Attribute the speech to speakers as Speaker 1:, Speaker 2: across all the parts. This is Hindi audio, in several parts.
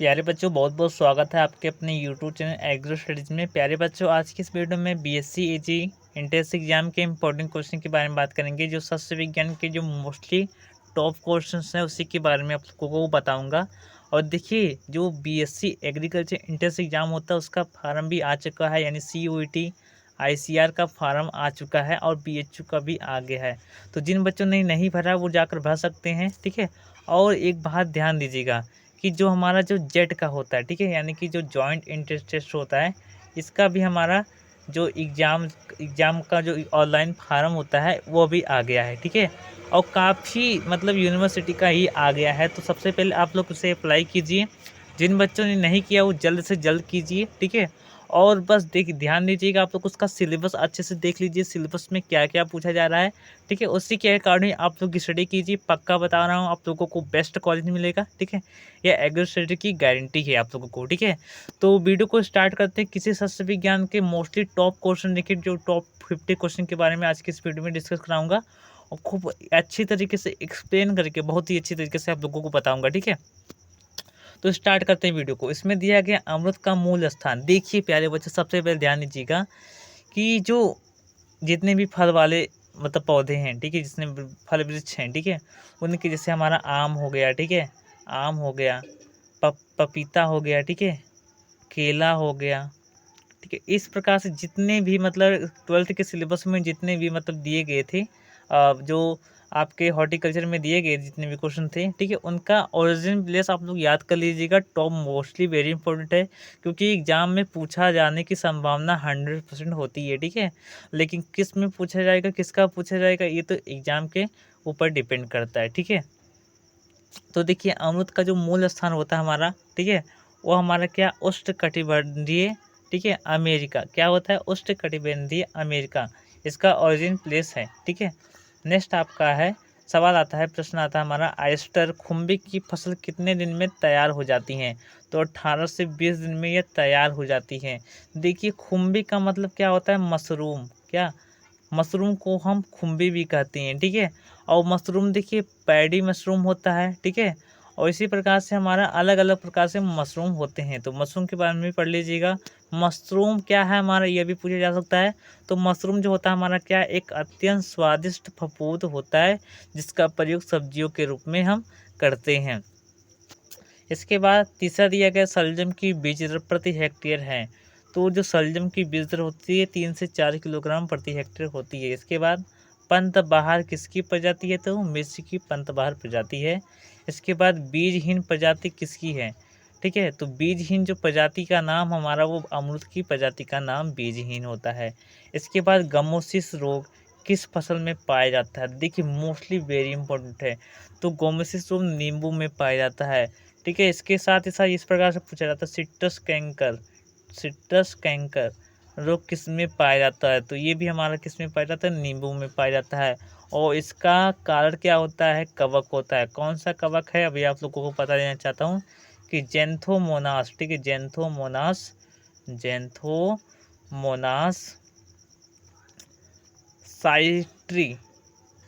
Speaker 1: प्यारे बच्चों, बहुत बहुत स्वागत है आपके अपने यूट्यूब चैनल एग्रो स्टडीज़ में। प्यारे बच्चों, आज की इस वीडियो में बीएससी एजी एंट्रेंस एग्जाम के इंपॉर्टेंट क्वेश्चन के बारे में बात करेंगे। जो सस्य विज्ञान के जो मोस्टली टॉप क्वेश्चंस हैं उसी के बारे में आप लोगों को बताऊंगा। और देखिए, जो बीएससी एग्रीकल्चर एंट्रेंस एग्जाम होता है उसका फार्म भी आ चुका है, यानी सीयूईटी आईसीआर का फार्म आ चुका है और बीएचयू का भी आ गया है। तो जिन बच्चों ने नहीं भरा वो जाकर भर सकते हैं, ठीक है। और एक बात ध्यान दीजिएगा कि जो हमारा जो जेट का होता है, ठीक है, यानी कि जो जॉइंट एंट्रेंस टेस्ट होता है, इसका भी हमारा जो एग्ज़ाम का जो ऑनलाइन फार्म होता है वो भी आ गया है, ठीक है। और काफ़ी मतलब यूनिवर्सिटी का ही आ गया है। तो सबसे पहले आप लोग उसे अप्लाई कीजिए। जिन बच्चों ने नहीं किया वो जल्द से जल्द कीजिए, ठीक है। और बस ध्यान दीजिएगा, आप लोग उसका सिलेबस अच्छे से देख लीजिए, सिलेबस में क्या क्या पूछा जा रहा है, ठीक है। उसी के अकॉर्डिंग आप लोग स्टडी कीजिए। पक्का बता रहा हूँ, आप लोगों को बेस्ट कॉलेज मिलेगा, ठीक है। यह एग्रो स्टडी की गारंटी है आप लोगों को, ठीक है। तो वीडियो को स्टार्ट करते हैं। किसी सस्य विज्ञान के मोस्टली टॉप क्वेश्चन, देखिए जो टॉप 50 क्वेश्चन के बारे में आज की इस वीडियो में डिस्कस कराऊंगा और खूब अच्छी तरीके से एक्सप्लेन करके बहुत ही अच्छी तरीके से आप लोगों को बताऊंगा, ठीक है। तो स्टार्ट करते हैं वीडियो को। इसमें दिया गया अमृत का मूल स्थान। देखिए प्यारे बच्चे, सबसे पहले ध्यान दीजिएगा कि जो जितने भी फल वाले मतलब पौधे हैं, ठीक है, जितने फल वृक्ष हैं, ठीक है, उनके जैसे हमारा आम हो गया, ठीक है, आम हो गया, पपीता हो गया, ठीक है, केला हो गया, ठीक है। इस प्रकार से जितने भी मतलब 12th के सिलेबस में जितने भी मतलब दिए गए थे, जो आपके हॉर्टिकल्चर में दिए गए जितने भी क्वेश्चन थे, ठीक है, उनका ओरिजिन प्लेस आप लोग याद कर लीजिएगा। टॉप मोस्टली वेरी इंपॉर्टेंट है, क्योंकि एग्जाम में पूछा जाने की संभावना 100% होती है, ठीक है। लेकिन किस में पूछा जाएगा, किसका पूछा जाएगा, ये तो एग्जाम के ऊपर डिपेंड करता है, ठीक है। तो देखिए, अमरूद का जो मूल स्थान होता है हमारा, ठीक है, वो हमारा क्या उष्णकटिबंधीय, ठीक है, अमेरिका क्या होता है, उष्णकटिबंधीय अमेरिका इसका ओरिजिन प्लेस है, ठीक है। नेक्स्ट आपका है सवाल आता है, प्रश्न आता है हमारा, आयस्टर खुम्बी की फसल कितने दिन में तैयार हो जाती हैं। तो 18 से 20 दिन में ये तैयार हो जाती है। देखिए, खुम्बी का मतलब क्या होता है, मशरूम। क्या, मशरूम को हम खुम्बी भी कहते हैं, ठीक है। और मशरूम देखिए पैडी मशरूम होता है, ठीक है। और इसी प्रकार से हमारा अलग अलग प्रकार से मशरूम होते हैं। तो मशरूम के बारे में भी पढ़ लीजिएगा। मशरूम क्या है हमारा, यह भी पूछा जा सकता है। तो मशरूम जो होता है हमारा क्या, एक अत्यंत स्वादिष्ट फफूंद होता है, जिसका प्रयोग सब्जियों के रूप में हम करते हैं। इसके बाद तीसरा दिया गया, शलजम की बीज दर प्रति हेक्टेयर है। तो जो शलजम की बीज दर होती है 3 से 4 किलोग्राम प्रति हेक्टेयर होती है। इसके बाद पंतबहार किसकी प्रजाति है, तो मिर्च की पंतबहार प्रजाति है। इसके बाद बीजहीन प्रजाति किसकी है, ठीक है। तो बीजहीन जो प्रजाति का नाम हमारा, वो अमरूद की प्रजाति का नाम बीजहीन होता है। इसके बाद गमोसिस रोग किस फसल में पाया जाता है। देखिए, मोस्टली वेरी इंपॉर्टेंट है। तो गमोसिस रोग नींबू में पाया जाता है, ठीक है। इसके साथ ही साथ इस प्रकार से पूछा जाता है, सिट्रस कैंकर रोग किस में पाया जाता है। तो ये भी हमारा किस में पाया जाता है, नींबू में पाया जाता है। और इसका कारण क्या होता है, कवक होता है। कौन सा कवक है, अभी आप लोगों को पता देना चाहता हूँ कि जेंथोमोनास, ठीक है, जेंथोमोनास साइट्री,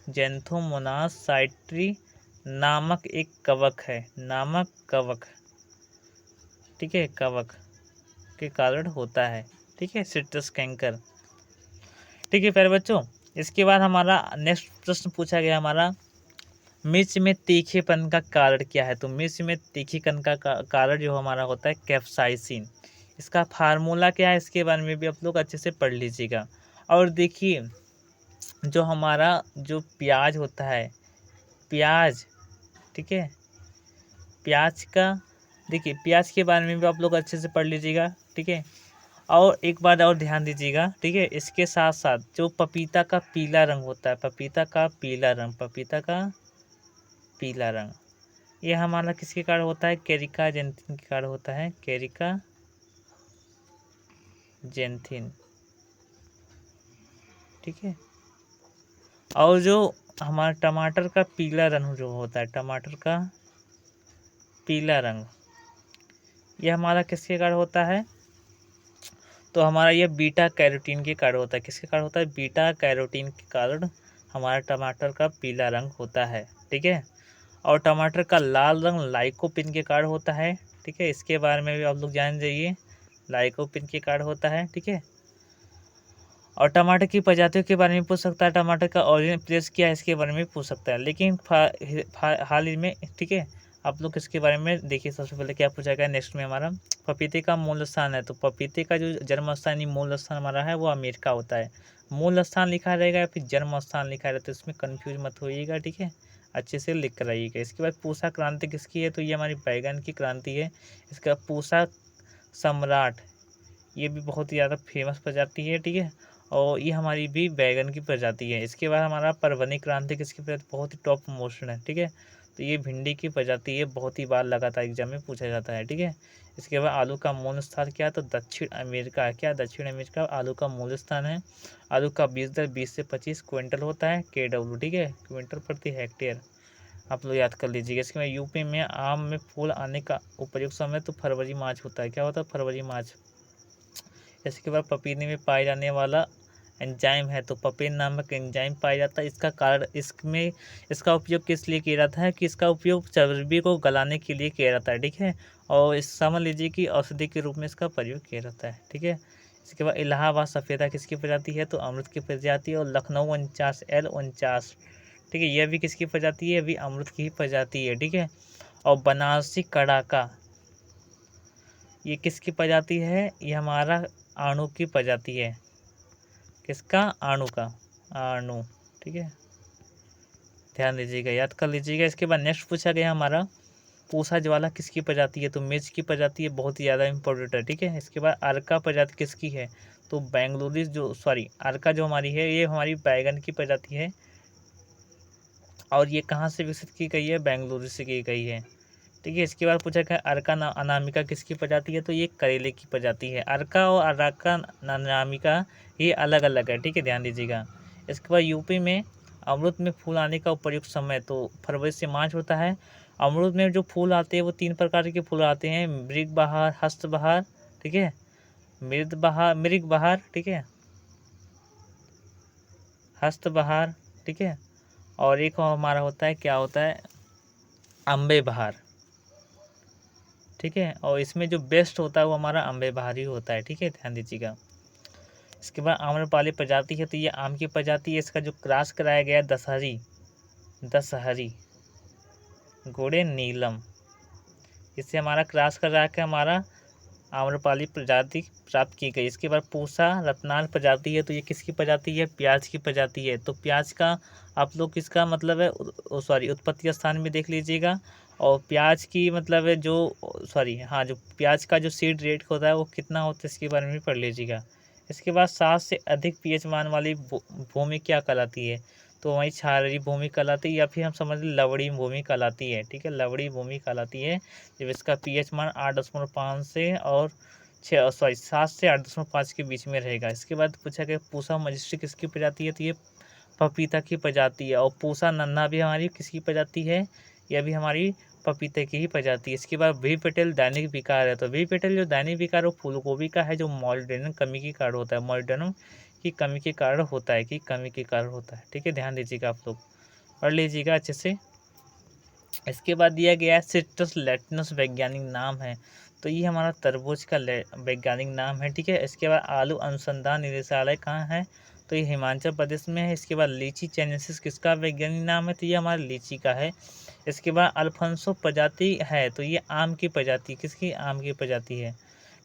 Speaker 1: जेंथोमोनास साइट्री नामक एक कवक है, ठीक है, कवक के कारण होता है, ठीक है, सिट्रस कैंकर, ठीक है प्यारे बच्चों। इसके बाद हमारा नेक्स्ट प्रश्न पूछा गया हमारा, मिर्च में तीखेपन का कारण क्या है। तो मिर्च में तीखेपन का कारण जो हमारा होता है, कैप्साइसिन। इसका फार्मूला क्या है, इसके बारे में भी आप लोग अच्छे से पढ़ लीजिएगा। और देखिए, जो हमारा जो प्याज होता है, प्याज, ठीक है, प्याज का, देखिए प्याज के बारे में भी आप लोग अच्छे से पढ़ लीजिएगा, ठीक है। और एक बात और ध्यान दीजिएगा, ठीक है, इसके साथ साथ जो पपीता का पीला रंग होता है, पपीता का पीला रंग, ये हमारा किसके कारण होता है, कैरिका जेंथिन के कारण होता है, कैरिका जेंथिन, ठीक है। और जो हमारा टमाटर का पीला रंग जो होता है, टमाटर का पीला रंग, ये हमारा किसके कारण होता है, तो हमारा ये बीटा कैरोटीन के कारण होता है। किसके कारण होता है, बीटा कैरोटीन के कारण हमारा टमाटर का पीला रंग होता है, ठीक है। और टमाटर का लाल रंग लाइकोपिन के कारण होता है, ठीक है, इसके बारे में भी आप लोग जान जाइए। लाइकोपिन के कारण होता है, ठीक है। और टमाटर की प्रजातियों के बारे में पूछ सकता है, टमाटर का ओरिजिन प्लेस क्या है इसके बारे में पूछ सकता है। लेकिन हाल ही में, ठीक है, आप लोग इसके बारे में देखिए। सबसे पहले क्या पूछा गया नेक्स्ट में हमारा, पपीते का मूल स्थान है। तो पपीते का जो जन्म स्थान यानी मूल स्थान हमारा है वो अमेरिका होता है। मूल स्थान लिखा रहेगा या फिर जन्म स्थान लिखा रहेगा, तो इसमें कन्फ्यूज मत होइएगा, ठीक है, अच्छे से लिख कर आइएगा। इसके बाद पूसा क्रांति किसकी है, तो ये हमारी बैगन की क्रांति है। इसका पूसा सम्राट, ये भी बहुत ही ज़्यादा फेमस प्रजाति है, ठीक है, और ये हमारी भी बैगन की प्रजाति है। इसके बाद हमारा परवनी क्रांति किसकी प्रजाति, बहुत ही टॉप मोशन है, ठीक है, तो ये भिंडी की प्रजाति है, बहुत ही बार लगातार एग्जाम में पूछा जाता है, ठीक है। इसके बाद आलू का मूल स्थान क्या है, तो दक्षिण अमेरिका है। क्या दक्षिण अमेरिका आलू का मूल स्थान है। आलू का बीज दर 20 से 25 क्विंटल होता है, KW, ठीक है, क्विंटल प्रति हेक्टेयर, आप लोग याद कर लीजिएगा। इसके बाद यूपी में आम में फूल आने का उपयुक्त समय तो फरवरी मार्च होता है। क्या होता है, फरवरी मार्च। इसके बाद पपीते में पाए जाने वाला एंजाइम है, तो पपेन नामक एंजाइम पाया जाता है। इसका कारण इसमें इसका उपयोग किस लिए किया जाता है, कि इसका उपयोग चर्बी को गलाने के लिए किया जाता है, ठीक है, और इस समझ लीजिए कि औषधि के रूप में इसका प्रयोग किया जाता है, ठीक है। इसके बाद इलाहाबाद सफ़ेदा किसकी प्रजाति है, तो अमृत की प्रजाति है। और लखनऊ 49L49, ठीक है, यह भी किसकी प्रजाति है, अभी अमृत की ही प्रजाति है, ठीक है। और बनारसी कड़ाका, ये किसकी प्रजाति है, ये हमारा अणु की प्रजाति है। किसका, अणु का, अणु, ठीक है, ध्यान दीजिएगा, याद कर लीजिएगा। इसके बाद नेक्स्ट पूछा गया हमारा पूसा ज्वाला किसकी प्रजाति है, तो मिर्च की प्रजाति है, बहुत ही ज़्यादा इंपॉर्टेंट है, ठीक है। इसके बाद अर्का प्रजाति किसकी है, तो बेंगलुरु जो अर्का जो हमारी है ये हमारी बैगन की प्रजाति है। और ये कहाँ से विकसित की गई है, बेंगलुरु से की गई है, ठीक है। इसके बाद पूछा गया अर्का अनामिका किसकी प्रजाति है, तो ये करेले की प्रजाति है। अर्का और अर्का अनामिका ये अलग अलग है, ठीक है, ध्यान दीजिएगा। इसके बाद यूपी में अमरूद में फूल आने का उपयुक्त समय तो फरवरी से मार्च होता है। अमरूद में जो फूल आते हैं वो 3 प्रकार के फूल आते हैं, मृग बहार, हस्त बहार, ठीक है, मृग बहार, ठीक है, हस्त बहार, ठीक है, और एक हमारा होता है, क्या होता है, अम्बे बहार, ठीक है। और इसमें जो बेस्ट होता है वो हमारा अम्बे बहार ही होता है, ठीक है, ध्यान दीजिएगा। इसके बाद आम्रपाली प्रजाति है, तो ये आम की प्रजाति है। इसका जो क्रॉस कराया गया है दशहरी घोड़े नीलम, इससे हमारा क्रॉस करा के हमारा आम्रपाली प्रजाति प्राप्त की गई। इसके बाद पूसा रत्नाल प्रजाति है, तो ये किसकी प्रजाति है, प्याज की प्रजाति है। तो प्याज का आप लोग किसका मतलब है, उत्पत्ति स्थान में देख लीजिएगा। और प्याज की मतलब है जो जो प्याज का जो सीड रेट होता है वो कितना होता है, इसके बारे में पढ़ लीजिएगा। इसके बाद 7 से अधिक pH मान वाली भूमि क्या कहलाती है, तो वही क्षारीय भूमि कहलाती है, या फिर हम समझ लें लवड़ी भूमि कहलाती है, ठीक है, लवड़ी भूमि कहलाती है। जब इसका pH मान 8.5 से और 7 से 8.5 के बीच में रहेगा। इसके बाद पूछा गया पूसा मजिस्ट्री किसकी प्रजाति है, तो ये पपीता की प्रजाति है। और पूसा नन्हा भी हमारी किसकी प्रजाति है, यह भी हमारी पपीते की ही प्रजाति है। इसके बाद वी पटेल दैनिक विकार है, तो वी पटेल जो दैनिक विकार वो फूलगोभी का है, जो मॉलिब्डेनम कमी के कारण होता है, मॉलिब्डेनम की कमी के कारण होता है, ठीक है, ध्यान दीजिएगा, आप लोग पढ़ लीजिएगा अच्छे से। इसके बाद दिया गया है सिट्रस लैटिनस वैज्ञानिक नाम है, तो ये हमारा तरबूज का वैज्ञानिक नाम है, ठीक है। इसके बाद आलू अनुसंधान निदेशालय कहाँ है, तो ये हिमाचल प्रदेश में है। इसके बाद लीची चाइनेसिस किसका वैज्ञानिक नाम है, तो ये हमारे लीची का है। इसके बाद अल्फांसो प्रजाति है, तो ये आम की प्रजाति, किसकी, आम की प्रजाति है,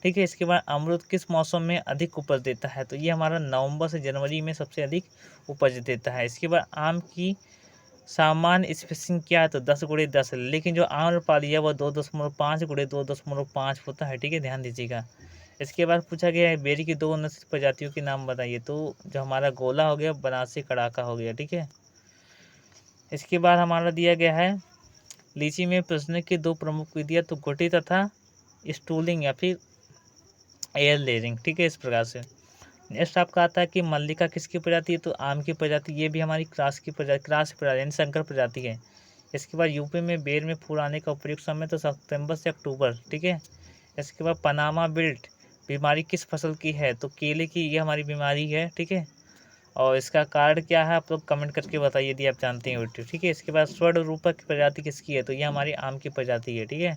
Speaker 1: ठीक है। इसके बाद अमरूद किस मौसम में अधिक उपज देता है, तो ये हमारा नवंबर से जनवरी में सबसे अधिक उपज देता है। इसके बाद आम की सामान्य स्पेसिंग क्या है, तो 10x10, लेकिन जो आम्रपाली है वो 2.5x2.5 होता है, ठीक है, ध्यान दीजिएगा। इसके बाद पूछा गया है बेरी की 2 नस्ल प्रजातियों के नाम बताइए, तो जो हमारा गोला हो गया, बनारसी कड़ाका हो गया, ठीक है। इसके बाद हमारा दिया गया है लीची में प्रजनन की 2 प्रमुख विधियाँ, तो गुटी तथा स्टूलिंग या फिर एयर लेयरिंग, ठीक है, इस प्रकार से। नेक्स्ट आपका आता है कि मल्लिका किसकी प्रजाति है, तो आम की प्रजाति, ये भी हमारी क्रॉस प्रजाति यानी संकर प्रजाति है। इसके बाद यूपी में बेर में फूल आने का उपयुक्त समय तो सितंबर से अक्टूबर, ठीक है। इसके बाद पनामा बिल्ट बीमारी किस फसल की है, तो केले की ये हमारी बीमारी है, ठीक है। और इसका कारण क्या है आप लोग कमेंट करके बताइए यदि आप जानते हैं वीडियो, ठीक है। इसके बाद स्वर्ण रूपक प्रजाति किसकी है, तो ये हमारी आम की प्रजाति है, ठीक है।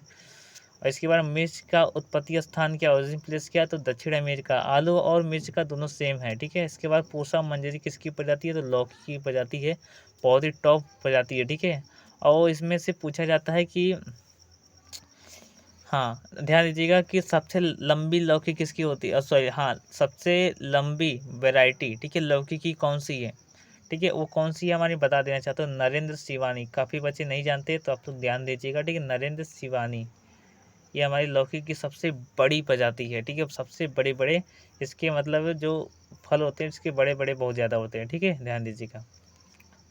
Speaker 1: और इसके बाद मिर्च का उत्पत्ति स्थान क्या, ओरिजिन प्लेस क्या, तो दक्षिण अमेरिका। आलू और मिर्च का दोनों सेम है, ठीक है। इसके बाद पूसा मंजरी किसकी प्रजाति है, तो लौकी की प्रजाति है, बहुत ही टॉप प्रजाति है, ठीक है। और इसमें से पूछा जाता है कि हाँ, ध्यान दीजिएगा कि सबसे लंबी लौकी किसकी होती है, सॉरी हाँ, सबसे लंबी वैरायटी, ठीक है, लौकी की कौन सी है, ठीक है, वो कौन सी है हमारी बता देना चाहता हूँ। नरेंद्र शिवानी, काफ़ी बच्चे नहीं जानते तो आप लोग ध्यान दीजिएगा, ठीक है। नरेंद्र शिवानी ये हमारी लौकी की सबसे बड़ी प्रजाति है, ठीक है। सबसे बड़े बड़े इसके मतलब जो फल होते हैं इसके बड़े बड़े बहुत ज़्यादा होते हैं, ठीक है, ध्यान दीजिएगा।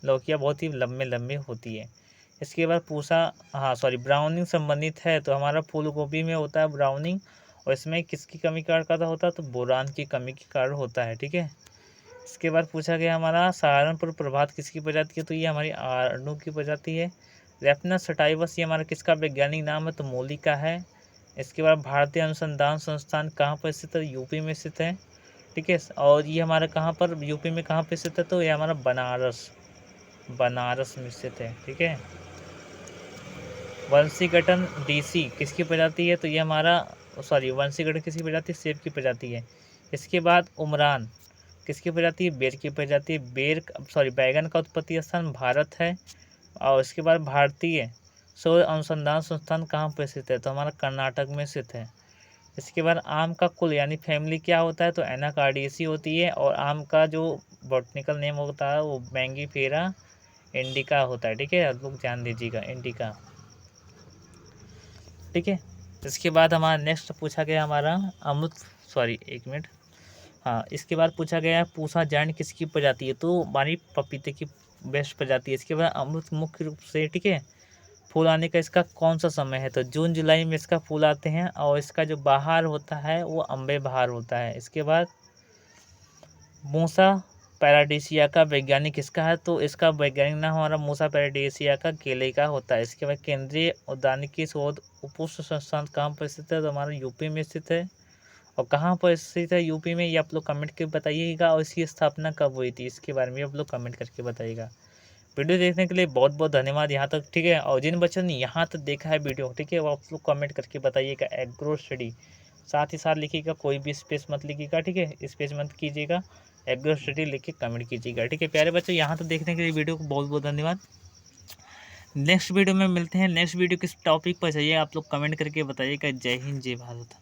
Speaker 1: लौकियाँ बहुत ही लंबे लंबे होती है। इसके बाद पूसा, हाँ सॉरी, ब्राउनिंग संबंधित है तो हमारा फूल गोभी में होता है ब्राउनिंग, और इसमें किसकी कमी के कारण होता है, तो बोरान की कमी के कारण होता है, ठीक है। इसके बाद पूछा गया हमारा सहारनपुर प्रभात किसकी प्रजाति है, तो ये हमारी आड़ू की प्रजाति है। रेपनस सटाइवस ये हमारा किसका वैज्ञानिक नाम है, तो मूली का है। इसके बाद भारतीय अनुसंधान संस्थान कहाँ पर स्थित है, यूपी में स्थित है, ठीक है। और ये हमारा कहाँ पर, यूपी में कहाँ पर स्थित है, तो ये हमारा बनारस में स्थित है, ठीक है। वंशीगटन डीसी किसकी प्रजाति है, तो ये हमारा सॉरी वंशीगटन किसकी प्रजाति, सेब की प्रजाति है। इसके बाद उमरान किसकी प्रजाति है, बेर की प्रजाति। बेर सॉरी बैगन का उत्पत्ति स्थान भारत है। और इसके बाद भारतीय सौर अनुसंधान संस्थान कहाँ पर स्थित है, तो हमारा कर्नाटक में स्थित है। इसके बाद आम का कुल यानी फैमिली क्या होता है, तो एनाकार्डियेसी होती है। और आम का जो बॉटनिकल नेम होता है वो मैंगीफेरा इंडिका होता है, ठीक है, आप लोग ध्यान दीजिएगा, इंडिका, ठीक है। इसके बाद हमारा नेक्स्ट पूछा गया हमारा अमृत, सॉरी एक मिनट, हाँ, इसके बाद पूछा गया पूसा जायंट किसकी प्रजाति है, तो हमारी पपीते की बेस्ट प्रजाति है। इसके बाद अमृत मुख्य रूप से, ठीक है, फूल आने का इसका कौन सा समय है, तो जून जुलाई में इसका फूल आते हैं। और इसका जो बहार होता है वो अम्बे बहार होता है। इसके बाद मूसा पैराडीसिया का वैज्ञानिक किसका है, तो इसका वैज्ञानिक नाम हमारा मूसा पैराडीसिया का केले का होता है। इसके बाद केंद्रीय उद्यानिकी शोध उपपुष्प संस्थान कहाँ पर स्थित है, तो हमारा यूपी में स्थित है। और कहाँ पर स्थित है यूपी में, ये आप लोग कमेंट करके बताइएगा। और इसकी स्थापना कब हुई थी इसके बारे में आप लोग कमेंट करके बताइएगा। वीडियो देखने के लिए बहुत बहुत धन्यवाद यहाँ तक, ठीक है। और जिन बच्चों ने यहाँ तक देखा है वीडियो, ठीक है, वो आप लोग कमेंट करके बताइएगा एग्रो स्टडी, साथ ही साथ लिखिएगा, कोई भी स्पेस मत लिखिएगा, ठीक है, स्पेस मत कीजिएगा, एग्रो स्टडी लिख के कमेंट कीजिएगा, ठीक है। प्यारे बच्चों यहाँ तक देखने के लिए वीडियो को बहुत बहुत धन्यवाद। नेक्स्ट वीडियो में मिलते हैं। नेक्स्ट वीडियो किस टॉपिक पर चाहिए आप लोग कमेंट करके बताइएगा। जय हिंद, जय भारत।